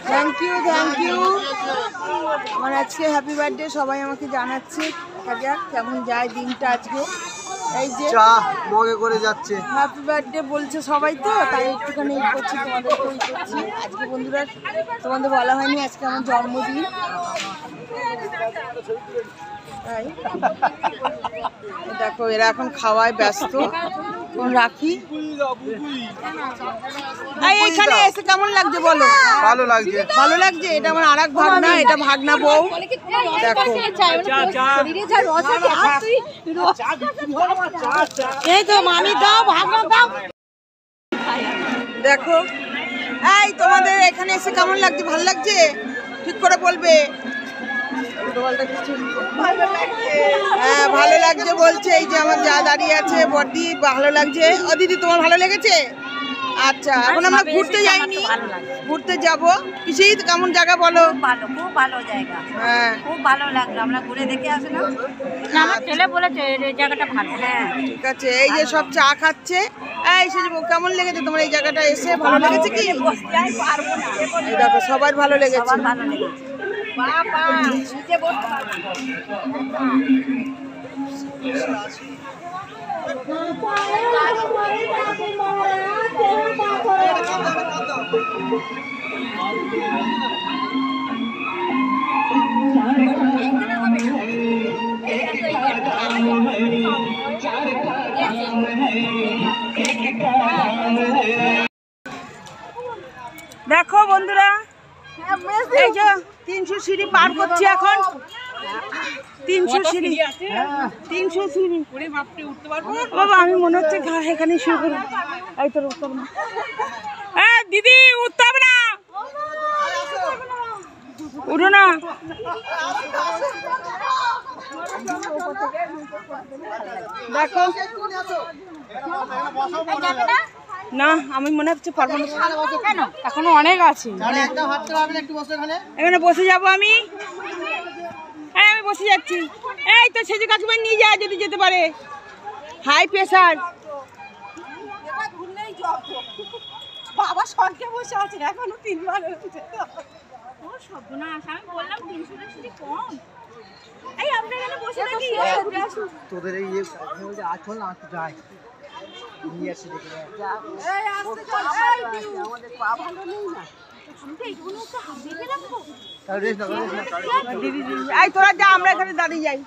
Thank you thank you. আমার আজকে happy birthday সবাই আমাকে জানাচ্ছে, দেখা যাক কেমন যায় দিনটা আজকে। এই যে চা মগে করে যাচ্ছে, হ্যাপি বার্থডে বলছে সবাই, তো তাই একটুখানি করছি, তোমাদেরকেও করছি আজকে। বন্ধুরা তোমাদের বলা হয়নি আজকে আমার জন্মদিন, তাই দেখো এরা এখন খাওয়ায় ব্যস্ত। রাখি এখানে এসে কেমন লাগছে বলো? ভালো লাগছে, ভালো লাগছে। এটা আমার আরেক ভাগনা, এটা ভাগনা বউ। দেখো এই তো মামি দাও, ভাগনা দাও। দেখো এই তোমাদের এখানে এসে কেমন লাগছে? ভালো লাগছে? ঠিক করে বলবে। হ্যাঁ ভালো লাগছে বলছে। এই যে আমার যা দাঁড়িয়ে আছে বড়দি, ভালো লাগছে। ও দিদি তোমার ভালো লেগেছে? আচ্ছা এখন আমরা ঘুরতে যাইনি, ঘুরতে যাব। পিসি কেমন জায়গা বলো? ভালো, খুব ভালো জায়গা। হ্যাঁ খুব ভালো লাগলো, আমরা ঘুরে দেখে আসলাম। আমার ছেলে বলেছে এই জায়গাটা ভালো। হ্যাঁ ঠিক আছে। এই যে সব চা খাচ্ছে। এই সেজবো কেমন লেগেছে তোমার এই জায়গাটা এসে? ভালো লেগেছে কি? এই দেখো সবার ভালো লেগেছে। ভালো লেগেছে। দেখো বন্ধুরা এই যে 300 সিঁড়ি পার করছি এখন। 300 সিঁড়ি, 300 সিঁড়ি। বাবা আমি মনে হচ্ছে এখানে শুরু করবো। এই তোর উঠতে হবে না দিদি, উঠতে হবে না, উঠো না। দেখো না আমি মনে হচ্ছে পারবো না, এখনো অনেক আছে। এখানে বসে যাবো আমি। হ্যাঁ আমি বসে যাচ্ছি। এই তো সেজে কাকিমা নিয়ে যায় যদি যেতে পারে। হাই প্রেশার বাবা সঙ্গে বসে আছে, এখনো 3 বার হচ্ছে। সর্বনাশ, আমি বললাম 300 সিঁড়ি কম। এই আমরা এখানে বসে থাকি, তোদের এই আচল না যায় নিয়ে আসি দেখে যা। এই আসতে চল, আমাদের পা ভালো নেই না, শুনতে এইগুলো তো হাতে রাখবো। এই তোরা যা, আমরা এখানে দাঁড়িয়ে যাই।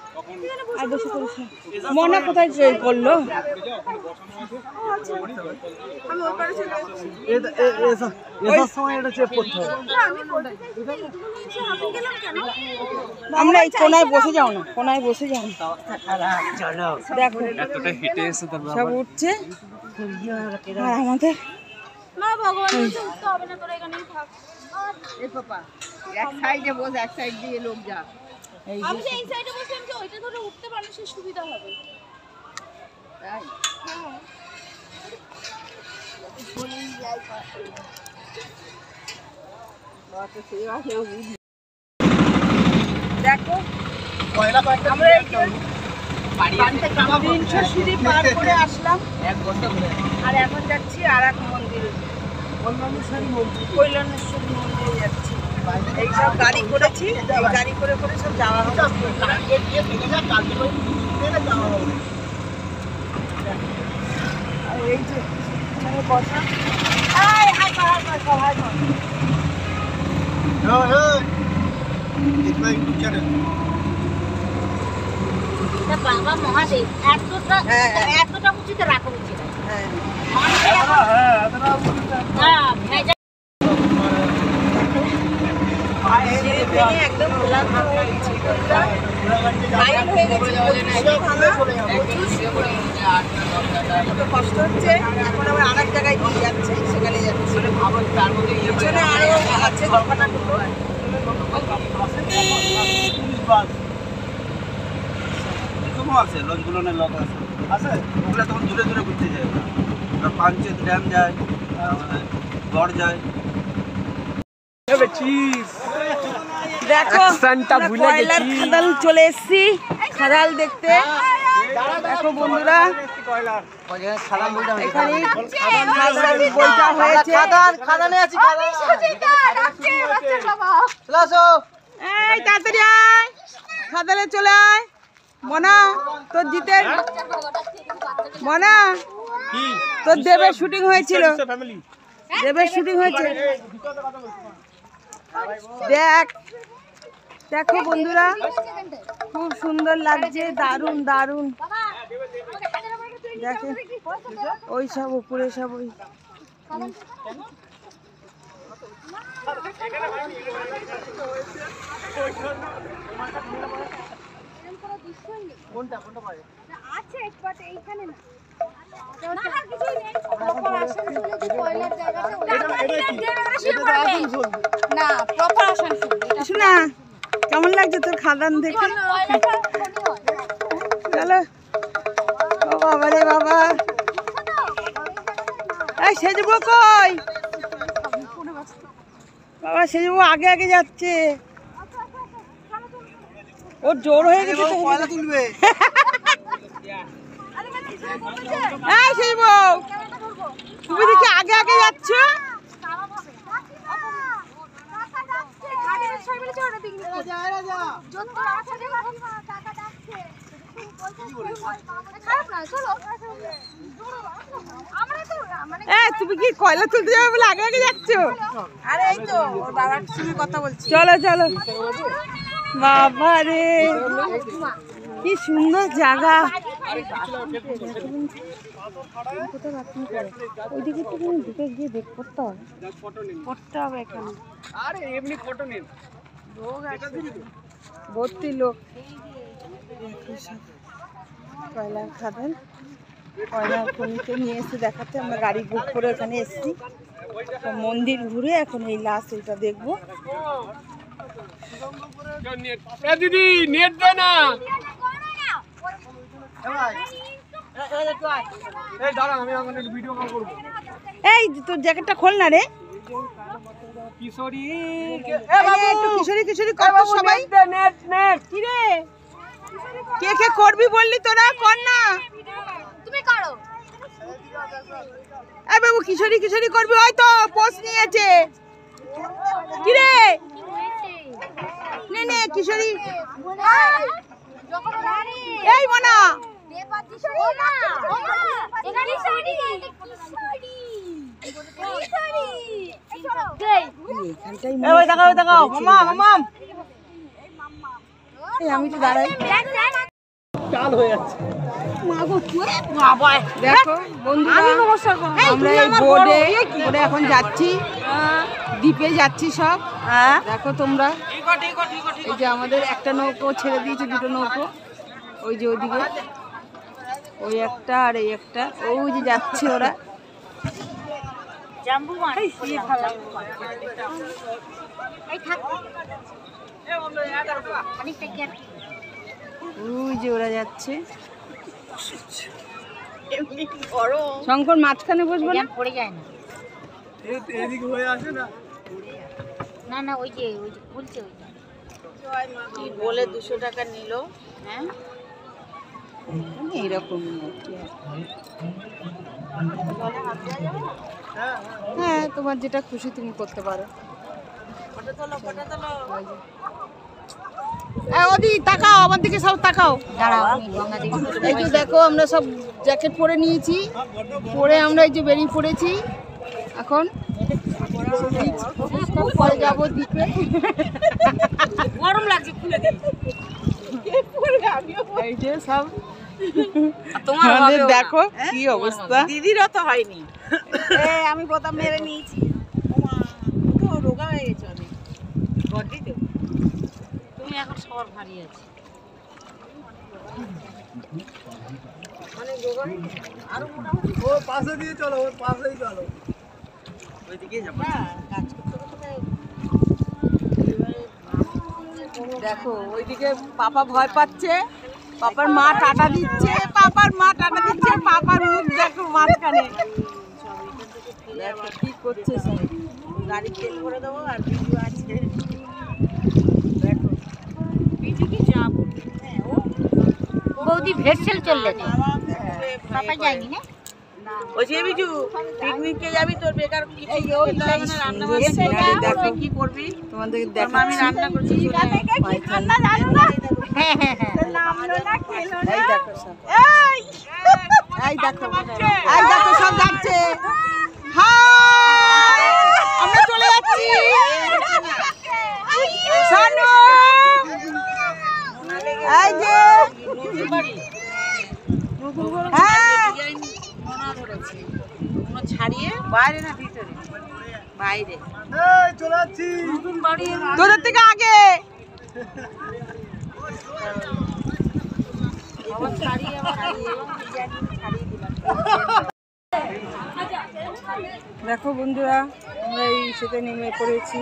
মনে কোথায় করলো? আমরা এই কোনায় বসে যাও না, কোনায় বসে যাও না। দেখো সব উঠছে আর আমাদের না ভগবান উঠতে হবে না, তোরা এখানেই থাক। এক সাইডে বসে, এক সাইড দিয়ে লোক যা। আমি এই সাইডে বসে, আমি ওইটা ধরে উঠতে মানুষের সুবিধা হবে। তাই দেখো আমরা 300 সিঁড়ি পার করে আসলাম আর এখন যাচ্ছি আর এক মন্দিরে, কল্যাণেশ্বরী মন্দিরে যাচ্ছি। এইসব গাড়ি করেছি, এই গাড়ি করে করে সব যাওয়া হবে। এই যে এখানে বসা। বাবা মহাদেব এতটা উঁচুতে রাখা উচিত। একদম কষ্ট হচ্ছে। এখন আবার আরেক জায়গায় নিয়ে যাচ্ছে, সেখানে যাচ্ছে। পিছনে আরো আছে দোকানগুলো। আছে লঞ্চগুলো লক আছে, ওগুলো তখন দূরে দূরে ঘুরতে যায়। পাঞ্চেত ড্যাম যায়, গড় যায়। দেখো কয়লার খাদাল চলে এসছি, খাদাল দেখতে। দেখো বন্ধুরা এখানে খাদান বইটা হয়েছে। এই তাড়াতাড়ি আয়, খাদানে চলে আয়। মনা তোর জিতের মনা তোর দেবের শুটিং হয়েছিল, দেবের শুটিং হয়েছে। দেখ দেখো বন্ধুরা খুব সুন্দর লাগছে, দারুণ দারুণ। দেখে ওই সব উপরে সব ওই শোনা কেমন লাগছে তোর খাদান দেখে? চলো ও বাবা রে বাবা, এই সেজবো কই বাবা? সেজবো আগে আগে যাচ্ছে, ওর জোর হয়ে গেছে তো। কয়লা তুলবে এই সেজবো তুমি দেখি আগে আগে যাচ্ছ। তুমি কি কয়লা তুলতে যাবে বলে আগে আগে যাচ্ছ? আরে এই তো ওর বাবার সঙ্গে কথা বলছি। চলো চলো বাবা রে কি সুন্দর জায়গা। ওইদিকে তো ঢুকে গিয়ে দেখ করতে হবে, করতে হবে এখানে। আরে এমনি ফটো নিন, লোক আছে ভর্তি লোক। কয়লা খাদান, কয়লা খনিতে নিয়ে এসে দেখাতে আমরা গাড়ি বুক করে ওখানে এসেছি। মন্দির ঘুরে এখন এই লাস্ট এটা দেখবো। দিদি নেট দে না, এই তোর জ্যাকেটটা খোল না রে। কিশোরী একটু কিশোরী কিশোরী কর তো সবাই। কি রে কে কে করবি বললি তোরা? কর না তুমি করো। এই বাবু কিশোরী কিশোরী করবি, ওই তো পোস্ট নিয়েছে। কি রে নে নে কিশোরী। এই মনা আমি তো দাঁড়াই। দেখো বন্ধুরা আমরা এই বোর্ডে এখন যাচ্ছি, দ্বীপে যাচ্ছি সব। দেখো তোমরা এই যে আমাদের একটা নৌকো ছেড়ে দিয়েছে, দুটো নৌকো ওই যে ওইদিকে, ওই একটা আর এই একটা, ওই যে যাচ্ছে ওরা। ওই যে ওরা যাচ্ছে। শঙ্কর মাঝখানে বসবো না, পড়ে যায় না। এদিকে হয়ে আসে না। না না ওই যে বলছে কি বলে 200 টাকা নিল। হ্যাঁ এইরকম হ্যাঁ, তোমার যেটা খুশি তুমি করতে পারো। ওদি তাকাও, আমার দিকে সব তাকাও। এই যে দেখো আমরা সব জ্যাকেট পরে নিয়েছি, পরে আমরা এই যে বেরিয়ে পড়েছি। এখন পরে যাবো দ্বীপে। গরম লাগছে, খুলে দিই। এই যে সব তোমাদের দেখো কি অবস্থা। দিদিরও তো হয়নি, আমি বোতাম মেরে নিয়েছি। রোগা হয়ে গেছে অনেক, তুমি এখন সবার ভারী আছে। অনেক রোগা আরো মোটামুটি। ও পাশে দিয়ে চলো, ওর পাশেই চলো, ওইদিকে যাবো। কাজ করতে করতে দেখো ওইদিকে পাপা ভয় পাচ্ছে, পাপার মা টাটা দিচ্ছে, পাপার মা টাটা দিচ্ছে, পাপার মুখ দেখো মাঝখানে। দেখো কি করছে সব। গাড়ি তেল করে দেবো আর ভিডিও আছে। দেখো ভিডিও কি যাবো। বৌদি ভেসেল চললেছে পাপা যায়নি না ওই যে বিজু পিকনিকে যাবি তোর বেকার কিছু খেতে হবে না, রান্না বান্না এসে দেখো কি করবি তোমাদের আমি রান্না করছি ঠান্ডা জানো না হ্যাঁ হ্যাঁ হ্যাঁ নামলো না খেলো না এই দেখো সব এই এই দেখো সব যাচ্ছে আমরা চলে যাচ্ছি শানু এই যে হ্যাঁ ছাড়িয়ে বাইরে না ভিতরে বাইরে চলে যাচ্ছি। তোদের থেকে আগে দেখো বন্ধুরা আমরা এই সাথে নেমে পড়েছি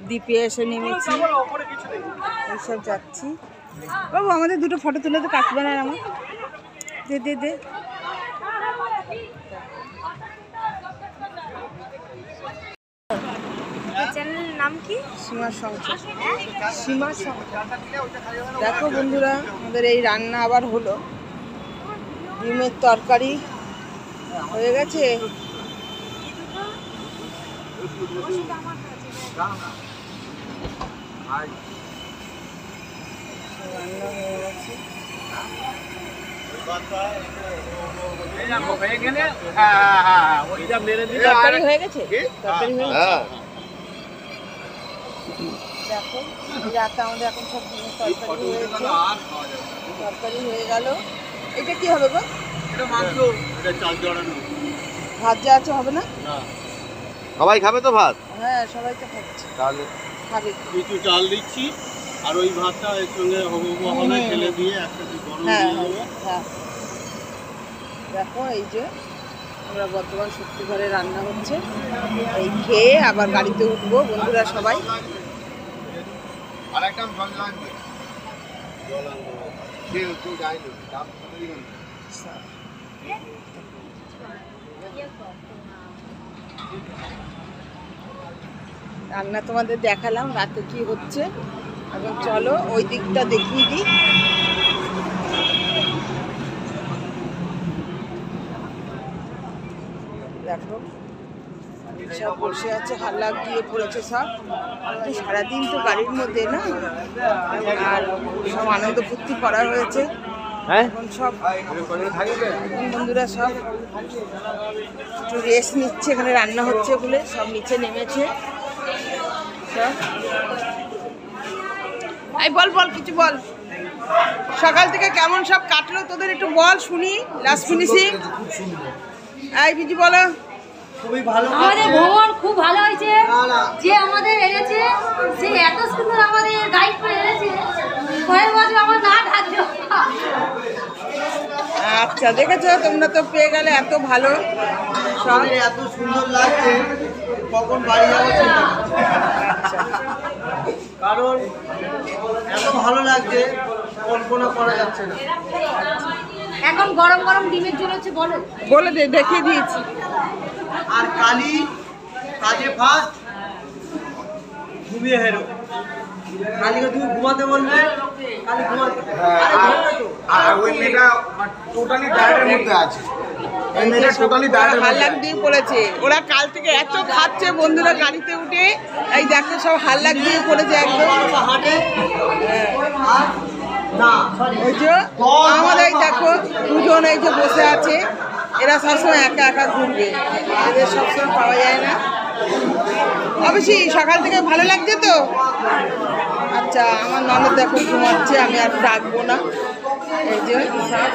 দ্বীপে এসে নেমেছি এইসব যাচ্ছি বাবু আমাদের দুটো ফটো তুলে তো কাটবে না আমার দে দে দে চ্যানেলের নাম কি সীমার সংসার সীমার সংসার দেখো বন্ধুরা আমাদের এই রান্না আবার হলো ডিমের তরকারি হয়ে গেছে রান্না হয়ে গেছে তরকারি হয়ে গেছে তরকারি হয়ে গেছে দেখো রাতে আমাদের এখন সব ডিমের তরকারি হয়েছে তরকারি হয়ে গেল এটা কি হবে গো ভাত যা আছে হবে না সবাই খাবে তো ভাত? হ্যাঁ সবাই তো খাচ্ছে তাহলে খাবে কিছু চাল দিচ্ছি আর ওই ভাতটা এর সঙ্গে হবে ফেলে দিয়ে একটা গরম হ্যাঁ দিয়ে দেবো। হ্যাঁ দেখো এই যে আমরা বর্তমান সত্যি ঘরে রান্না হচ্ছে এই খেয়ে আবার গাড়িতে উঠবো বন্ধুরা সবাই আর একটা জল লাগবে কেউ যায়নি দাম রান্না তোমাদের দেখালাম রাতে কি হচ্ছে এখন চলো ওই দিকটা দেখিয়ে দিই দেখো সব বসে আছে হাল্লা দিয়ে পড়েছে সব তো সারাদিন তো গাড়ির মধ্যে না আর সব আনন্দ ফুর্তি করা হয়েছে এখন সব বন্ধুরা সব একটু রেস্ট নিচ্ছে এখানে রান্না হচ্ছে বলে সব নিচে নেমেছে সব এই বল বল কিছু বল সকাল থেকে কেমন সব কাটলো তোদের একটু বল শুনি লাস্ট ফিনিশিং এই বিজি বলো আমাদের ভ্রমণ খুব ভালো হয়েছে যে আমাদের এনেছে সে এত সুন্দর আমাদের গাইড করে এনেছে কয়েক বছর আমার না ঢাকলো আচ্ছা দেখেছো তোমরা তো পেয়ে গেলে এত ভালো সব এত সুন্দর লাগছে কখন বাড়ি যাবো চিন্তা করছি। কারণ এত ভালো লাগছে কল্পনা করা যাচ্ছে না। এখন গরম গরম ডিমের ঝোল হচ্ছে বলো বলে দে দেখিয়ে দিয়েছি আর কালি কাজে ফার্স্ট ঘুমিয়ে হেরো কালিকে তুমি ঘুমাতে বলবে কালি ঘুমাতে আর ওই মেয়েটা টোটালি ডায়েটের মধ্যে আছে এই মেয়েটা টোটালি ডায়েটের মধ্যে হাল্লাক দিয়ে পড়েছে ওরা কাল থেকে এত খাচ্ছে বন্ধুরা গাড়িতে উঠে এই দেখো সব হাল্লাক দিয়ে পড়েছে একদম হাঁটে আর না ওই যে আমাদের এই দেখো দুজন এই যে বসে আছে এরা সবসময় একা একা ঘুরবে এদের সবসময় পাওয়া যায় না অবশ্যই সকাল থেকে ভালো লাগছে তো আচ্ছা আমার ননদ দেখো ঘুমাচ্ছে আমি আর ডাকবো না এই যে সব